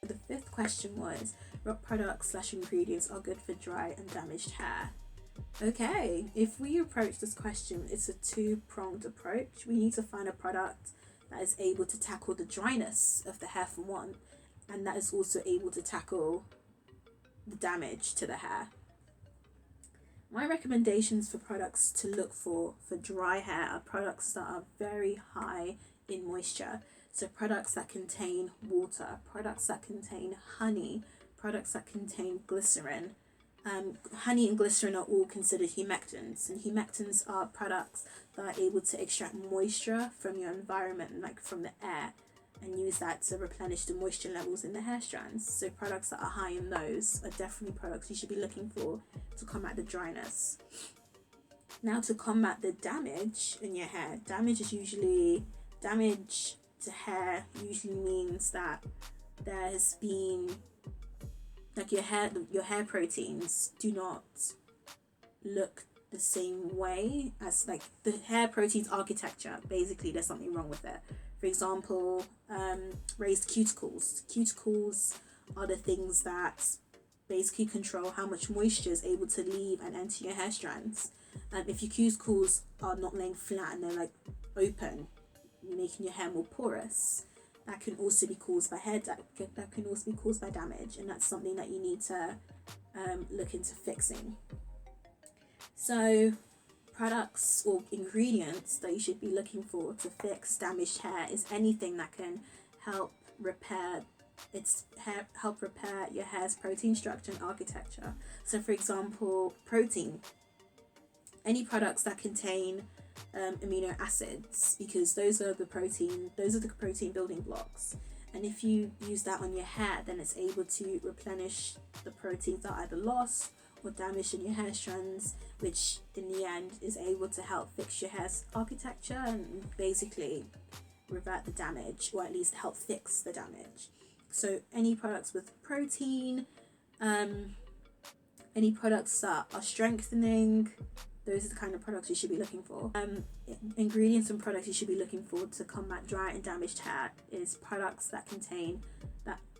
The fifth question was, what products / ingredients are good for dry and damaged hair? Okay, if we approach this question, it's a two-pronged approach. We need to find a product that is able to tackle the dryness of the hair for one, and that is also able to tackle the damage to the hair. My recommendations for products to look for dry hair are products that are very high in moisture. So products that contain water, products that contain honey, products that contain glycerin. Honey and glycerin are all considered humectants, and humectants are products that are able to extract moisture from your environment, like from the air, and use that to replenish the moisture levels in the hair strands. So products that are high in those are definitely products you should be looking for to combat the dryness. Now, to combat the damage in your hair, damage to hair usually means that there has been, like, your hair proteins do not look the same way as, like, the hair proteins architecture. Basically, there's something wrong with it. For example, raised cuticles. Cuticles are the things that basically control how much moisture is able to leave and enter your hair strands. If your cuticles are not laying flat and they're like open, making your hair more porous, that can also be caused by that can also be caused by damage, and that's something that you need to look into fixing. So products or ingredients that you should be looking for to fix damaged hair is anything that can help repair your hair's protein structure and architecture. So for example, protein, any products that contain amino acids, because those are the protein building blocks, and if you use that on your hair, then it's able to replenish the proteins that are either lost or damaged in your hair strands, which in the end is able to help fix your hair's architecture and basically revert the damage, or at least help fix the damage. So any products with protein, any products that are strengthening, those are the kind of products you should be looking for. Ingredients and products you should be looking for to combat dry and damaged hair is products that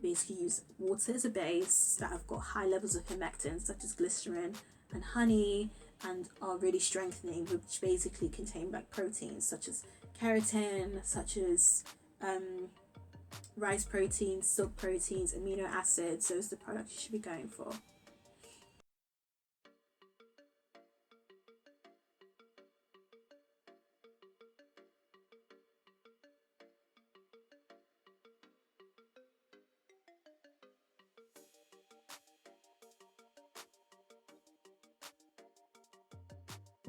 basically use water as a base, that have got high levels of humectants such as glycerin and honey, and are really strengthening, which basically contain like proteins such as keratin, such as rice proteins, silk proteins, amino acids. Those are the products you should be going for.